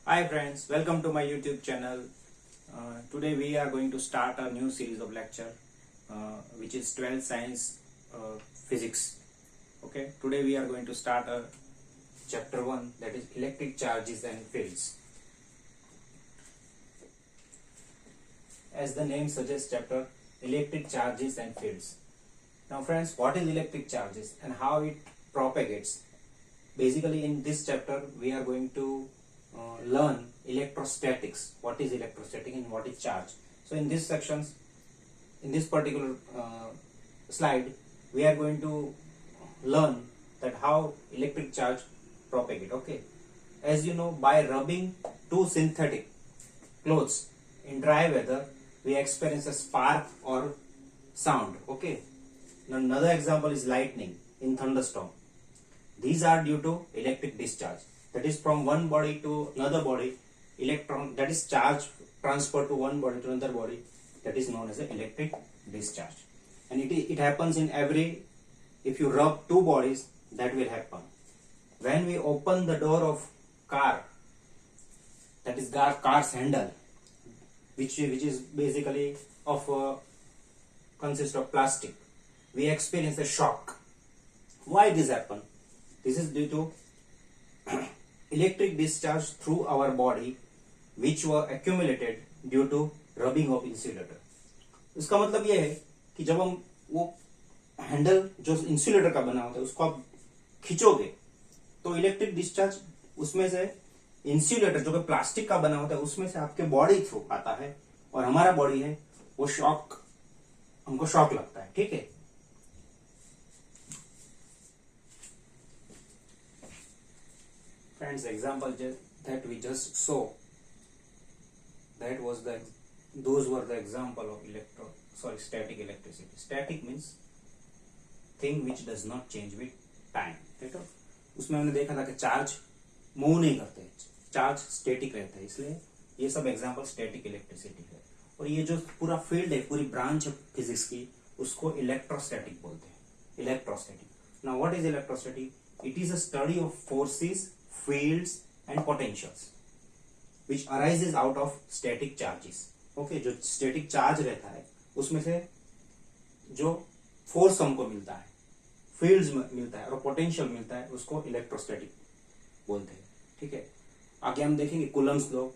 Hi friends, welcome to my YouTube channel. Today we are going to start a new series of lecture which is 12th science physics. Okay, today we are going to start a chapter 1, that is electric charges and fields. As the name suggests, chapter electric charges and fields. Now friends, what is electric charges and how it propagates? Basically in this chapter we are going to learn electrostatics. What is electrostatic and what is charge? So in this sections, in this particular slide, we are going to learn that how electric charge propagate. Okay, as you know, by rubbing two synthetic clothes in dry weather, we experience a spark or sound. Okay, now another example is lightning in thunderstorm. These are due to electric discharge. That is from one body to another body, electron, that is charge transferred to one body to another body, that is known as an electric discharge. And it happens in every, if you rub two bodies, that will happen. When we open the door of car, that is car's handle, which is basically of consists of plastic, we experience a shock. Why this happen? This is due to electric discharge through our body which were accumulated due to rubbing of insulator. इसका मतलब ये है कि जब हम वो handle जो insulator का बना होता है उसको आप खींचोगे तो इलेक्ट्रिक डिस्चार्ज उसमें से इंसुलेटर जो कि प्लास्टिक का बना होता है उसमें से आपके बॉडी थ्रू आता है और हमारा बॉडी है वो शॉक, हमको शॉक लगता है. ठीक है, friends, example that we just saw, that was those were the example of static electricity. Static means thing which does not change with time. ठीक है, उसमें हमने देखा था कि चार्ज मूव नहीं करते, चार्ज स्टैटिक रहता है, इसलिए ये सब एग्जांपल स्टैटिक इलेक्ट्रिसिटी है. और ये जो पूरा फील्ड है, पूरी ब्रांच है फिजिक्स की, उसको इलेक्ट्रोस्टैटिक बोलते हैं. Electrostatic. Now what is electrostatic? It is a study of forces, fields and potentials which arises out of static charges. Okay, जो static charge रहता है उसमें से जो फोर्स हमको मिलता है, फील्ड्स मिलता है और पोटेंशियल मिलता है, उसको इलेक्ट्रोस्टैटिक बोलते हैं. ठीक है, आगे हम देखेंगे कुलम्स लॉ.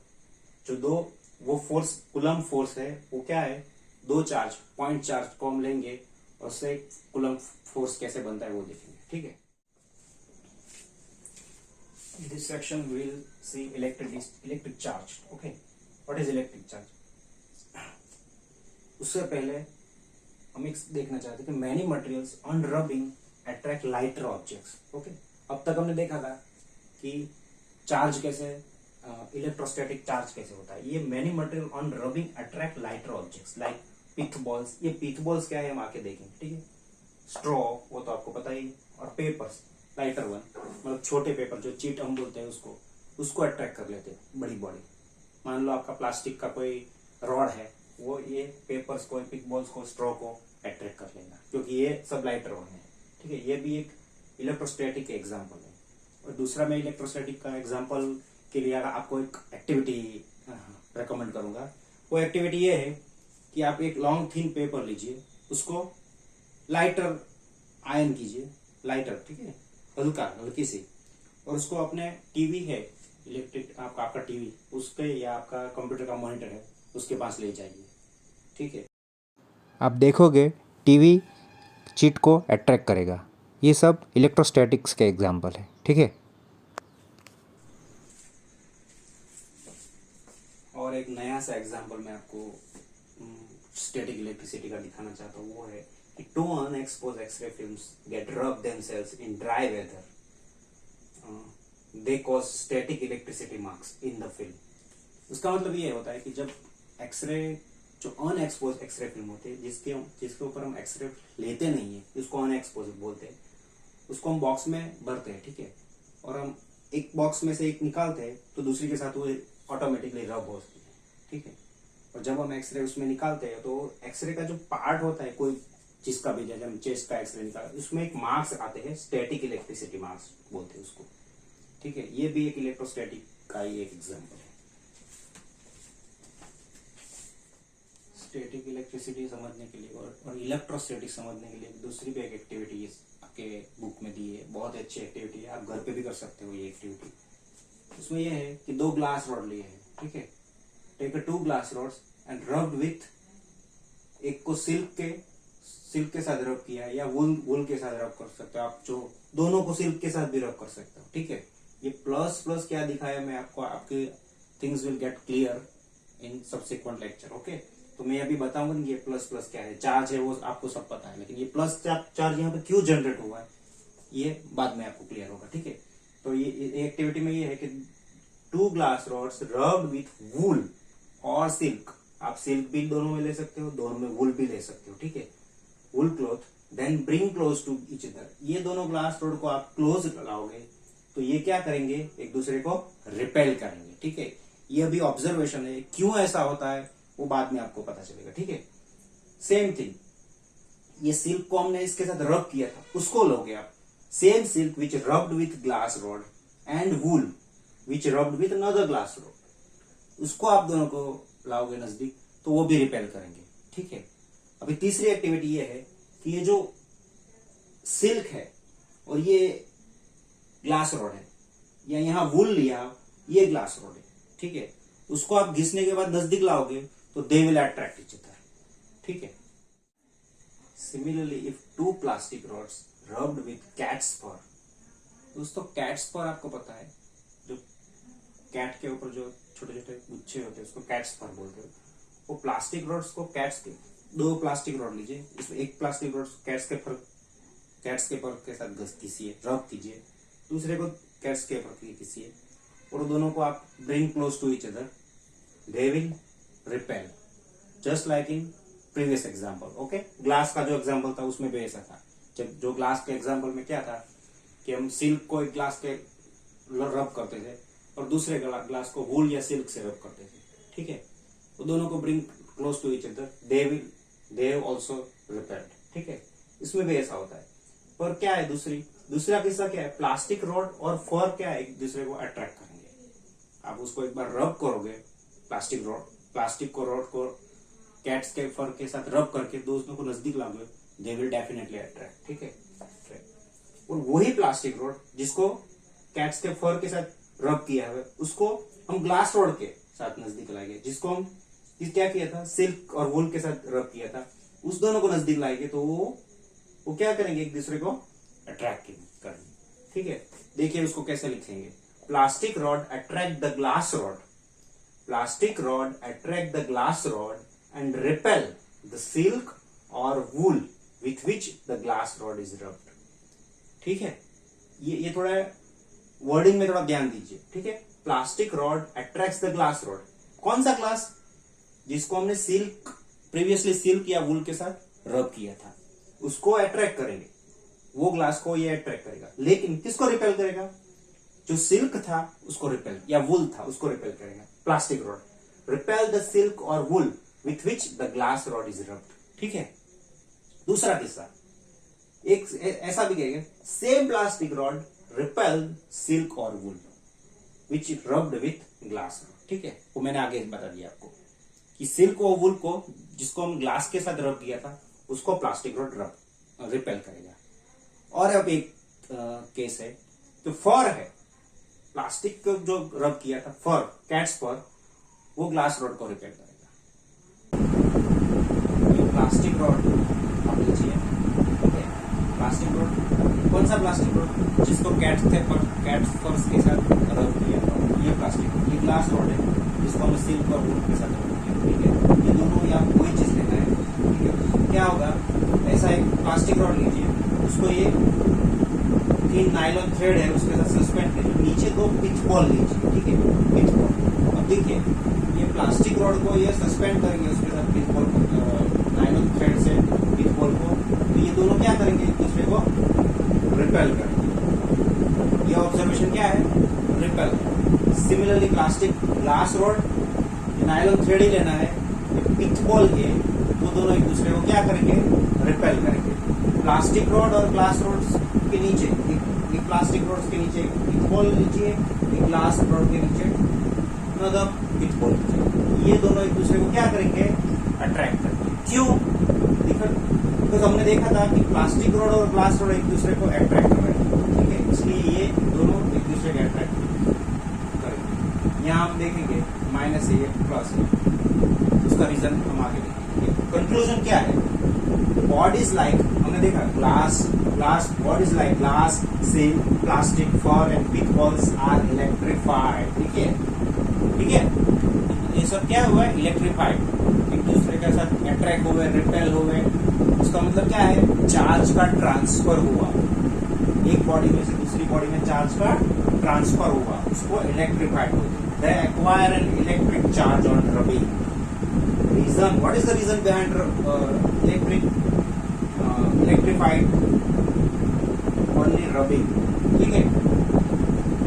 जो दो वो फोर्स, कुलम फोर्स है, वो क्या है? दो चार्ज, पॉइंट चार्ज को हम लेंगे और उससे कुलम फोर्स कैसे बनता है वो देखेंगे. ठीक है, in this section we will see electric charge. Okay, what is electric charge? उससे पहले हम एक देखना चाहते हैं कि many materials on rubbing attract lighter objects. Okay, अब तक हमने देखा था कि चार्ज कैसे, इलेक्ट्रोस्टैटिक चार्ज कैसे होता है. ये many material on rubbing attract lighter objects like pith balls. ये pith balls क्या है हम आके देखेंगे. ठीक है, स्ट्रॉ वो तो आपको पता ही, और पेपर्स, लाइटर वन मतलब छोटे पेपर जो चीट हम बोलते हैं उसको अट्रैक्ट कर लेते हैं बड़ी बॉडी. मान लो आपका प्लास्टिक का कोई रॉड है, वो ये पेपर्स को, पिक बॉल्स को, स्ट्रॉ को अट्रैक्ट कर लेगा क्योंकि ये सब लाइटर वन है. ठीक है, ये भी एक इलेक्ट्रोस्टैटिक एग्जांपल है. और दूसरा मैं इलेक्ट्रोस्टैटिक का एग्जांपल के लिए आपको एक एक्टिविटी रेकमेंड करूंगा. वो एक्टिविटी ये है कि आप एक लॉन्ग थिन पेपर लीजिए, उसको लाइटर आयन कीजिए, लाइटर, ठीक है, हल्की सी, और उसको अपने टीवी है, इलेक्ट्रिक आपका टीवी, उसके या आपका कंप्यूटर का मॉनिटर है, उसके पास ले जाइए. ठीक है, आप देखोगे टीवी चिट को अट्रैक्ट करेगा. ये सब इलेक्ट्रोस्टैटिक्स के एग्जांपल है. ठीक है, और एक नया सा एग्जांपल मैं आपको स्टैटिक इलेक्ट्रिसिटी का दिखाना चाहता हूँ. वो है कि two unexposed X-ray films get rubbed themselves in dry weather. They cause static electricity marks in the film. उसका मतलब ये होता है कि जब एक्सरे, जो अनएक्सपोज एक्सरे फिल्म होती है, जिसके ऊपर हम एक्सरे लेते नहीं है, उसको अनएक्सपोज बोलते हैं, उसको हम बॉक्स में भरते हैं. ठीक है, और हम एक बॉक्स में से एक निकालते हैं तो दूसरी के साथ वो ऑटोमेटिकली रब होती है. ठीक है, और जब हम एक्सरे उसमें निकालते हैं तो एक्सरे का जो पार्ट होता है, कोई जिसका भी, जैसे हम चेस्ट का एक्सरे निकाला, उसमें एक मार्क्स आते हैं, स्टैटिक इलेक्ट्रिसिटी मार्क्स बोलते हैं उसको. ठीक है, ये भी एक इलेक्ट्रोस्टैटिक का ही एक एग्जाम्पल है। स्टैटिक इलेक्ट्रिसिटी समझने के लिए और इलेक्ट्रोस्टैटिक समझने के लिए दूसरी भी एक एक्टिविटी आपके बुक में दी है, बहुत अच्छी एक्टिविटी है, आप घर पे भी कर सकते हो ये एक्टिविटी। उसमें ये है कि 2 ग्लास रॉड लिए हैं, ठीक है। Take 2 glass rods and rubbed with, एक को सिल्क के साथ रब किया या वुल के साथ रब कर सकते हो आप, जो दोनों को सिल्क के साथ भी रब कर सकते हो, ठीक है। ये प्लस प्लस क्या दिखाया मैं आपको, आपके things will get clear in subsequent lecture, okay. तो मैं अभी बताऊंगा कि ये प्लस प्लस क्या है, चार्ज है वो आपको सब पता है, लेकिन ये प्लस चार्ज यहाँ पे क्यों जनरेट हुआ है ये बाद में आपको क्लियर होगा, ठीक है। तो ये एक्टिविटी में ये है कि 2 ग्लास रॉड्स रब्ड विथ वूल और सिल्क, आप सिल्क भी दोनों में ले सकते हो, दोनों में वूल भी ले सकते हो, ठीक है, wool cloth, then bring close to each other. ये दोनों ग्लास रॉड को आप क्लोज लगाओगे तो ये क्या करेंगे, एक दूसरे को रिपेल करेंगे, ठीक है। ये अभी ऑब्जर्वेशन है, क्यों ऐसा होता है वो बाद में आपको पता चलेगा, ठीक है। सेम थिंग, ये सिल्क को हमने इसके साथ रब किया था, उसको लोगे आप, same silk which rubbed with glass rod and wool which rubbed with another glass rod, उसको आप दोनों को लाओगे नजदीक तो वो भी रिपेल करेंगे, ठीक है। अभी तीसरी एक्टिविटी ये है कि ये जो सिल्क है और ये ग्लास रॉड है, या यहां वूल लिया, ये ग्लास रॉड है, ठीक है, उसको आप घिसने के बाद नजदीक लाओगे तो they will attract each other, ठीक है। Similarly if 2 plastic rods rubbed with cat's fur, दोस्तों कैट्स फर आपको पता है, जो कैट के ऊपर जो छोटे छोटे गुच्छे होते हैं उसको कैट्स फर बोलते हैं। वो प्लास्टिक रॉड्स को कैट्स के 2 प्लास्टिक रॉड लीजिए, इसमें एक प्लास्टिक रॉड कैट्स के फर के साथ घिसिए, रब कीजिए, दूसरे को कैट्स के फर की घिसिए, और दोनों को आप bring close to each other, they will repel, just like in previous example, okay. Glass का जो एग्जाम्पल था उसमें भी ऐसा था, जब जो ग्लास के एग्जाम्पल में क्या था कि हम सिल्क को एक ग्लास के रब करते थे और दूसरे ग्लास को वूल या सिल्क से रब करते थे, ठीक है। तो दोनों को bring close to each other, they also repelled, ठीक है। इसमें भी ऐसा होता है, पर क्या है दूसरा किस्सा क्या है, प्लास्टिक रॉड और फर क्या है, एक दूसरे को अट्रैक्ट करेंगे। आप उसको एक बार रब करोगे, प्लास्टिक को रॉड को कैट्स के फर के साथ रब करके दोस्तों को नजदीक लाओगे, दे विल डेफिनेटली अट्रैक्ट, ठीक है। और वही प्लास्टिक रॉड जिसको कैट्स के फर के साथ रब किया है, उसको हम ग्लास रॉड के साथ नजदीक लाएंगे, जिसको हम क्या किया था, सिल्क और वूल के साथ रब किया था, उस दोनों को नजदीक लाएंगे तो वो क्या करेंगे, एक दूसरे को अट्रैक्ट करेंगे, ठीक है। देखिए उसको कैसे लिखेंगे, plastic rod attract the glass rod, plastic rod attract the glass rod and repel the silk और wool with which the glass rod is rubbed, ठीक है। ये थोड़ा वर्डिंग में थोड़ा ध्यान दीजिए, ठीक है। Plastic rod attracts the glass rod, कौन सा ग्लास, जिसको हमने प्रीवियसली सिल्क या वूल के साथ रब किया था, उसको अट्रैक्ट करेंगे, वो ग्लास को ये अट्रैक्ट करेगा, लेकिन किसको रिपेल करेगा, जो सिल्क था उसको रिपेल, या वूल था उसको रिपेल करेगा। Plastic rod repel the silk और wool with which the glass rod is rubbed, ठीक है। दूसरा किस्सा, एक ऐसा भी कहेंगे, same plastic rod repel silk और wool which rubbed with glass rod, ठीक है। वो मैंने आगे बता दिया आपको कि सिल्क और वूल को, जिसको हम ग्लास के साथ रब किया था, उसको प्लास्टिक रॉड रिपेल करेगा। और अब एक केस है, तो फर है, प्लास्टिक को जो रब किया था, फर, कैट्स फर, वो ग्लास रॉड को रिपेल करेगा। ये प्लास्टिक रॉड आप लीजिए, ठीक है, प्लास्टिक रॉड, कौन सा प्लास्टिक रॉड, जिसको कैट्स फर्स के साथ रब किया था, ये प्लास्टिक, ये ग्लास रॉड है जिसको हम सिल्क और वूल के साथ रब किया, ठीक है। ये दोनों या कोई चीज लेना है, ठीक है। क्या होगा, ऐसा एक प्लास्टिक रॉड लीजिए, उसको ये 3 नायलॉन थ्रेड है उसके साथ सस्पेंड कीजिए, नीचे 2 पिच बॉल लीजिए, ठीक है, पिच बॉल। अब देखिए ये प्लास्टिक रॉड को ये सस्पेंड करेंगे उसके साथ पिच बॉल, नायलॉन थ्रेड से पिच बॉल को, तो ये दोनों क्या करेंगे, एक दूसरे को रिपेल करेंगे। ये ऑब्जर्वेशन क्या है, repel. Similarly plastic glass rod, nylon thread ही लेना है, पिच बॉल के, वो दोनों एक दूसरे को क्या करेंगे, रिपेल करेंगे। प्लास्टिक रॉड और ग्लास रॉड के नीचे एक एक प्लास्टिक रॉड के नीचे एक बॉल लीजिए, एक ग्लास रॉड के नीचे अनदर विथ बॉल लीजिए। ये दोनों एक दूसरे को क्या करेंगे, अट्रैक्ट करेंगे। क्यों? बिकॉज हमने देखा था कि प्लास्टिक रॉड और ग्लास रॉड एक दूसरे को अट्रैक्ट कर रहे हैं, ठीक है, इसलिए ये दोनों एक दूसरे को अट्रैक्ट करेंगे। यहाँ हम देखेंगे माइनस है प्लस है, उसका रीजन हम आगे देखेंगे। कंक्लूजन क्या है? बॉड इज लाइक, हमने देखा glass rod is like glass से plastic fur and pith balls are electrified. ठीक है, ये सब क्या हुआ है, इलेक्ट्रिफाइड, एक दूसरे के साथ अट्रैक्ट हुए, रिपेल हुए। उसका मतलब क्या है, चार्ज का ट्रांसफर हुआ, एक बॉडी में से दूसरी बॉडी में चार्ज का ट्रांसफर हुआ, उसको इलेक्ट्रिफाइड होते। They acquire an electric charge on rubbing. Reason, what is the reason behind electrified only rubbing? ठीक है,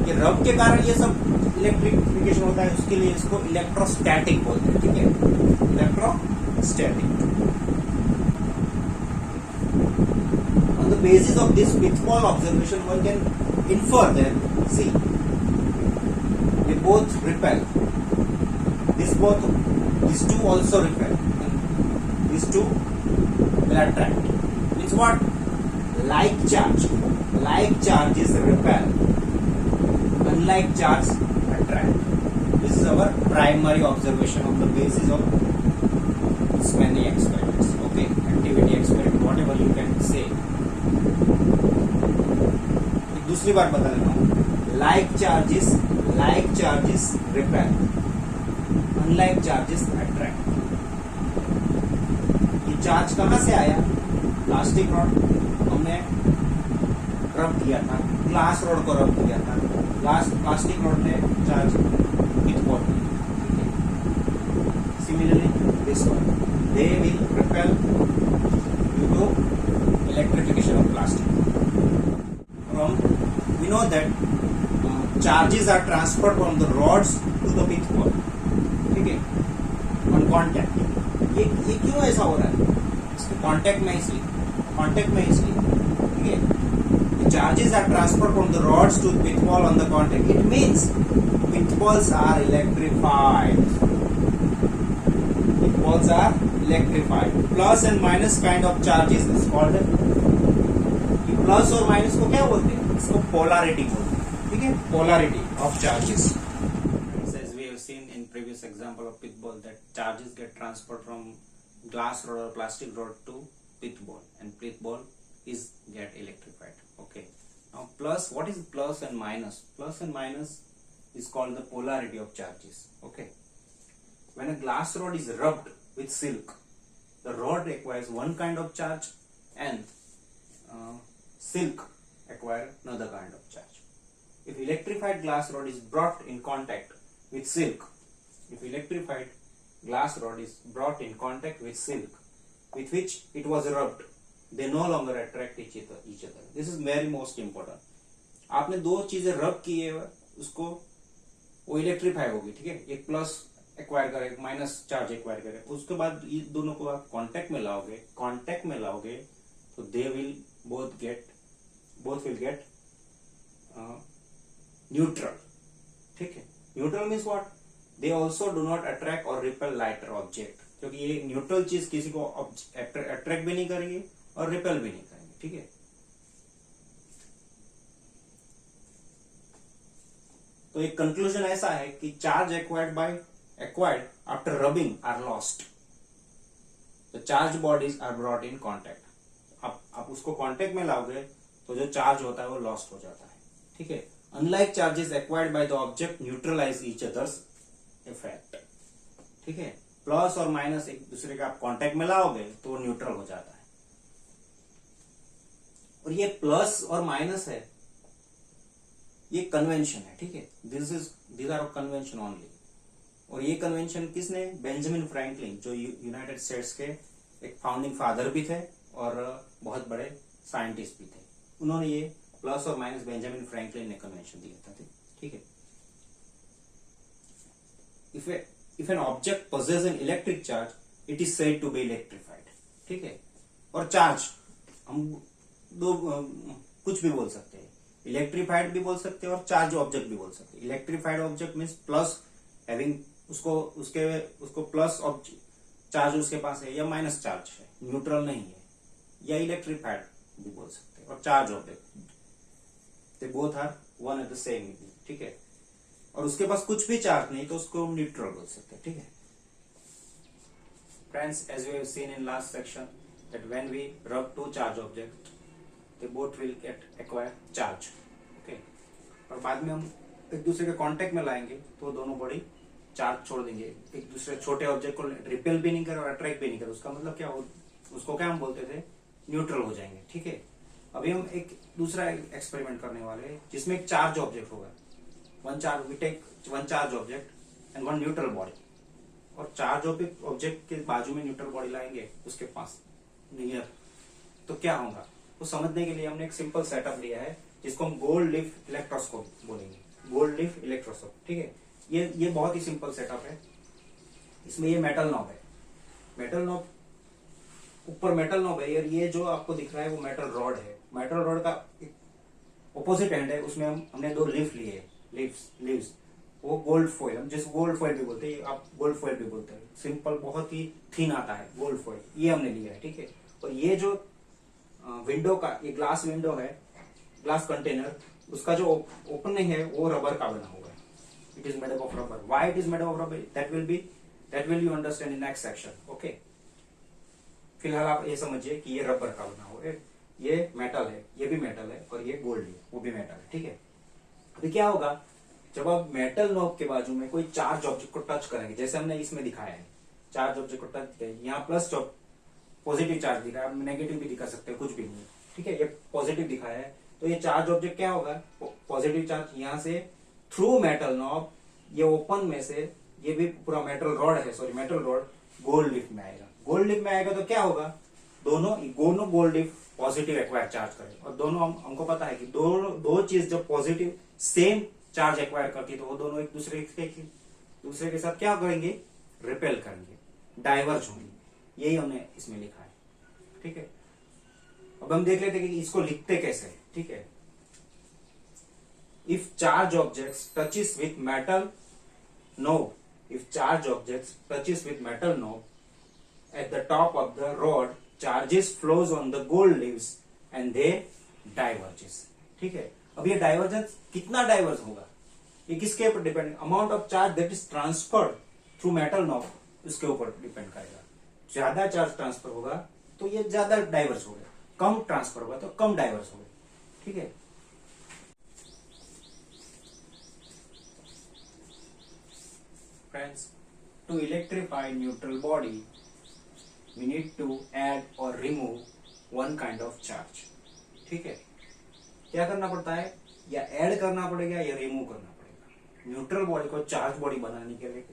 ये रब के कारण ये सब इलेक्ट्रिफिकेशन होता है, उसके लिए इसको इलेक्ट्रोस्टैटिक बोलते हैं। ठीक है, electrostatic. On the basis of this pitfall observation, one can infer that, see, they both repel. These two also repel. These two will attract. Means what? Like charges repel. Unlike charge attract. This is our primary observation on the basis of this many experiments. Okay, activity experiment, whatever you can say. दूसरी बार बता देता हूँ, like charges repel, unlike charges attract. ये charge कहाँ से आया? Plastic rod हमने रब किया था, ग्लास रॉड को रब किया था, प्लास्टिक रॉड ने charge with ball. Similarly this one, they will repel due to electrification of plastic. We know that charges are transferred from the rods to the pith ball. ठीक है, on contact. ये क्यों ऐसा हो रहा है? इसके कांटेक्ट में इसलिए ठीक है, charges are transferred from the rods to the pith ball on the contact. It means pith balls are electrified. Pith balls are electrified. Plus and minus kind of charges is called. Plus और minus को क्या बोलते हैं? इसको polarity बोलते हैं। ठीक है, polarity of charges. As we have seen in previous example of pith ball, that charges get transferred from glass rod or plastic rod to pith ball, and pith ball is get electrified. Okay. Now plus, what is plus and minus? Plus and minus is called the polarity of charges. Okay. When a glass rod is rubbed with silk, the rod acquires one kind of charge, and silk acquire another kind of charge. If electrified glass rod is brought in contact with silk, with which it was rubbed, they no longer attract each other. This is very most important. आपने दो चीजें रब की है, उसको वो electrify होगी। ठीक है, एक प्लस एक्वायर करे, एक माइनस चार्ज एक्वायर करे, उसके बाद ये दोनों को आप कांटेक्ट में लाओगे तो they will both will get neutral. ठीक है, neutral means what? They also do not attract or repel lighter object, क्योंकि ये न्यूट्रल चीज किसी को अट्रैक्ट भी नहीं करेगी और रिपेल भी नहीं करेंगे। ठीक है, तो एक कंक्लूजन ऐसा है कि charge acquired after rubbing are lost. The charged bodies are brought in contact. आप उसको कांटेक्ट में लाओगे तो जो चार्ज होता है वो लॉस्ट हो जाता है। ठीक है, unlike charges acquired by the object neutralize each other's effect. ठीक है, प्लस और माइनस एक दूसरे का आप कांटेक्ट में लाओगे तो वो न्यूट्रल हो जाता है। और ये प्लस और माइनस है, ये कन्वेंशन है। ठीक है, these are कन्वेंशन ओनली। और ये कन्वेंशन किसने? बेंजामिन फ्रैंकलिन, जो यूनाइटेड स्टेट्स के एक फाउंडिंग फादर भी थे और बहुत बड़े साइंटिस्ट भी थे। उन्होंने ये प्लस और माइनस बेंजामिन फ्रैंकलिन ने कन्वेंशन दिया था। ठीक है, if an object possesses an electric charge, it is said to be electrified. ठीक है, और चार्ज हम दो कुछ भी बोल सकते हैं। इलेक्ट्रीफाइड भी बोल सकते हैं और चार्ज ऑब्जेक्ट भी बोल सकते हैं। Electrified object means plus having उसको प्लस चार्ज उसके पास है या माइनस चार्ज है, न्यूट्रल नहीं है, या इलेक्ट्रीफाइड भी बोल सकते हैं। और charge object they both are one at the same, ठीक है। और उसके पास कुछ भी चार्ज नहीं तो उसको हम न्यूट्रल बोल सकते हैं, ठीक है। Friends, as we have seen in last section that when we rub two charge objects, they both will get acquire charge, okay। और बाद में हम एक दूसरे के कांटेक्ट में लाएंगे तो दोनों बॉडी चार्ज छोड़ देंगे, एक दूसरे छोटे ऑब्जेक्ट को रिपेल भी नहीं करे और अट्रैक्ट भी नहीं करे। उसका मतलब क्या हो, उसको क्या हम बोलते थे, न्यूट्रल हो जाएंगे, ठीक है। अभी हम एक दूसरा एक्सपेरिमेंट करने वाले हैं जिसमें एक चार्ज ऑब्जेक्ट होगा, we take one charge object and one neutral body, और चार्ज ऑब्जेक्ट के बाजू में न्यूट्रल बॉडी लाएंगे उसके पास नियर, तो क्या होगा वो समझने के लिए हमने एक सिंपल सेटअप लिया है जिसको हम गोल्ड लीफ इलेक्ट्रोस्कोप बोलेंगे, गोल्ड लीफ इलेक्ट्रोस्कोप, ठीक है। ये बहुत ही सिंपल सेटअप है। इसमें ये मेटल नॉब है, मेटल नॉब ऊपर मेटल नॉब है, और ये जो आपको दिख रहा है वो मेटल रॉड है। मेटल रॉड का ऑपोजिट एंड है, उसमें हमने दो लीफ लिए, लीव्स, वो गोल्ड फॉइल, हम जिस गोल्ड फॉइल भी बोलते हैं, आप गोल्ड फॉइल भी बोलते हैं, सिंपल बहुत ही थिन आता है गोल्ड फॉइल, ये हमने लिया है, ठीक है। और ये जो विंडो का ये ग्लास विंडो है, ग्लास कंटेनर, उसका जो ओपनिंग है वो रबर का बना हुआ है, it is made of rubber. Why it is made of rubber, that will you understand in next section, okay. फिलहाल आप ये समझिए कि ये रबर का बना हुआ है, ये मेटल है, ये भी मेटल है, और ये गोल्ड है, वो भी मेटल है, ठीक है। अभी क्या होगा, जब आप मेटल नॉब के बाजू में कोई चार्ज ऑब्जेक्ट को टच करेंगे, जैसे हमने इसमें दिखाया है, चार्ज ऑब्जेक्ट को टच किया, यहाँ प्लस पॉजिटिव चार्ज दिखा है, नेगेटिव भी दिखा सकते हैं, कुछ भी नहीं, ठीक है। ये पॉजिटिव दिखाया है, तो ये चार्ज ऑब्जेक्ट क्या होगा, पॉजिटिव चार्ज यहाँ से थ्रू मेटल नॉब, ये ओपन में से, ये भी पूरा मेटल रॉड है, sorry metal rod gold leaf में आएगा। गोल्ड लीफ में आएगा तो क्या होगा, दोनों gold leaf positive acquire charge करें, और दोनों हमको पता है कि दो चीज जब पॉजिटिव सेम चार्ज एक्वायर करती है तो वो दोनों एक दूसरे के साथ क्या करेंगे, रिपेल करेंगे, डाइवर्ज होंगे। यही हमने इसमें लिखा है, ठीक है। अब हम देख लेते हैं कि इसको लिखते कैसे, ठीक है। If charge objects touches with metal knob, if charge objects touches with metal knob at the top of the rod, charges flows on the gold leaves and they diverges, ठीक है। अब ये डाइवर्जेंस कितना डाइवर्ज होगा, ये किसके ऊपर depend, amount of charge that is transferred through metal knob, उसके ऊपर डिपेंड करेगा। ज्यादा चार्ज ट्रांसफर होगा तो ये ज्यादा डाइवर्स होगा, कम ट्रांसफर होगा तो कम डाइवर्स होगा, ठीक है। Friends, to electrify neutral body we need to add or remove one kind of charge, ठीक है। क्या करना पड़ता है, या ऐड करना पड़ेगा या रिमूव करना पड़ेगा। न्यूट्रल बॉडी को चार्ज बॉडी बनाने के लिए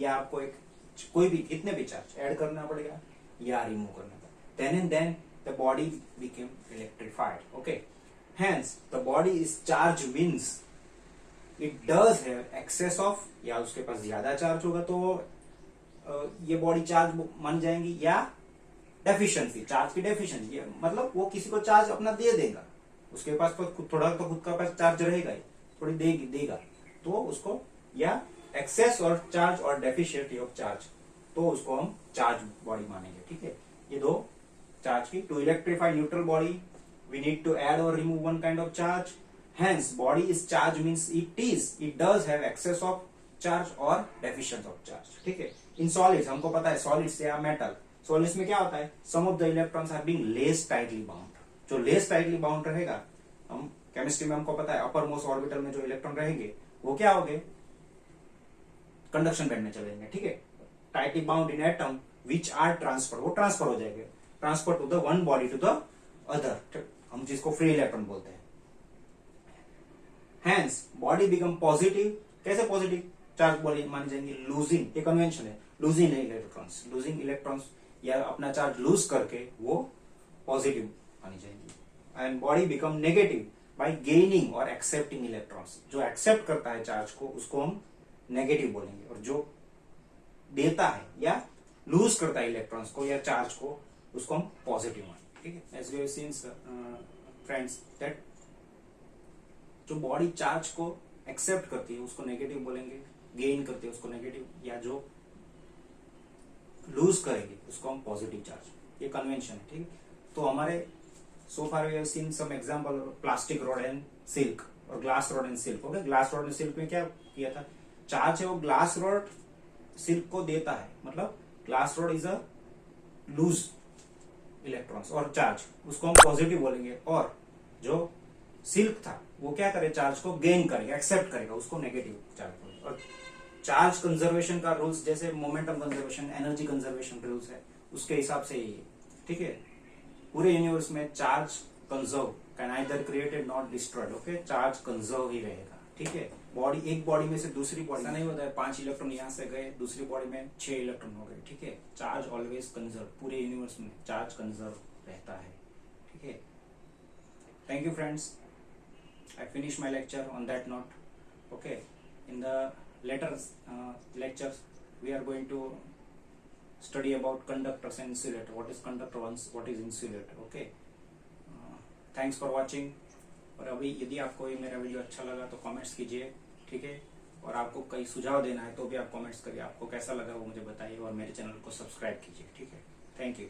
या आपको कोई भी कितने भी चार्ज ऐड करना पड़ेगा या रिमूव करना पड़ेगा, then the body became electrified, okay। hence the body is charged means it does have excess of, या उसके पास ज्यादा चार्ज होगा तो ये बॉडी चार्ज मान जाएंगी, या डेफिशिएंसी, चार्ज की डेफिशिएंसी, मतलब वो किसी को चार्ज अपना दे देगा, उसके पास तो थोड़ा तो खुद का पास चार्ज रहेगा ही, थोड़ी देगा तो उसको, या एक्सेस और चार्ज और डेफिशिएंसी ऑफ चार्ज, तो उसको हम चार्ज बॉडी मानेंगे, ठीक है। ये दो चार्ज की, to electrify neutral body we need to add और remove one kind of charge, hence body is charge means it does have excess of charge और डेफिशिएंसी ऑफ चार्ज, ठीक है। इन सॉलिड्स हमको पता है, सॉलिड्स या metal, solids में क्या होता है, some of the electrons are being less tightly bound, जो लेस टाइटली बाउंड रहेगा, हम केमिस्ट्री में हमको पता है अपर मोस्ट ऑर्बिटल में जो इलेक्ट्रॉन रहेंगे वो क्या होंगे, कंडक्शन बैंड में चलेंगे, ठीक है। Tightly bound in atom which are transfer, वो ट्रांसफर हो जाएंगे, transfer to the one body to the other, हम जिसको फ्री इलेक्ट्रॉन बोलते हैं। हेंस बॉडी बिकम पॉजिटिव, कैसे पॉजिटिव चार्ज बॉडी मानी जाएंगी, लूजिंग, ये कन्वेंशन है, लूजिंग इलेक्ट्रॉन्स या अपना चार्ज लूज करके वो पॉजिटिव मानी जाएंगी, and body become negative bye gaining और एक्सेप्टिंग इलेक्ट्रॉन्स, जो एक्सेप्ट करता है चार्ज को उसको हम नेगेटिव बोलेंगे, और जो देता है या लूज करता है इलेक्ट्रॉन्स को या चार्ज को उसको हम पॉजिटिव मानेंगे, ठीक है। As we have seen friends that जो बॉडी चार्ज को एक्सेप्ट करती है उसको नेगेटिव बोलेंगे, गेन करती है उसको नेगेटिव, या जो लूज करेगी उसको हम पॉजिटिव चार्ज। ये कन्वेंशन है, ठीक। तो हमारे so far we have seen some example plastic rod and silk और glass rod and silk. Okay, glass rod and silk में क्या किया था, चार्ज है वो ग्लास रॉड सिल्क को देता है, मतलब glass rod is a loose electrons और चार्ज, उसको हम पॉजिटिव बोलेंगे। और जो सिल्क था वो क्या करे, चार्ज को गेन करेगा, एक्सेप्ट करेगा, उसको नेगेटिव चार्ज बोलेंगे। और चार्ज कंजर्वेशन का रूल्स जैसे momentum conservation, energy conservation rules है, उसके हिसाब से ही है, ठीक है। पूरे यूनिवर्स में charge conserve can either created not destroyed. Okay, charge conserve ही रहेगा, ठीक है। बॉडी, एक बॉडी में से दूसरी बॉडी नहीं होता है 5 इलेक्ट्रॉन यहाँ से गए दूसरी बॉडी में 6 इलेक्ट्रॉन हो गए, ठीक है। चार्ज ऑलवेज कंजर्व, पूरे यूनिवर्स में चार्ज कंजर्व रहता है, ठीक है। Thank you friends, I finish my lecture on that note. Okay, in the later lectures we are going to study about conductors and insulator. What is conductor, what is insulator? Okay, thanks for watching. और अभी यदि आपको ये मेरा video अच्छा लगा तो comments कीजिए, ठीक है। और आपको कई सुझाव देना है तो भी आप कमेंट्स करिए, आपको कैसा लगा वो मुझे बताइए, और मेरे चैनल को सब्सक्राइब कीजिए, ठीक है। Thank you.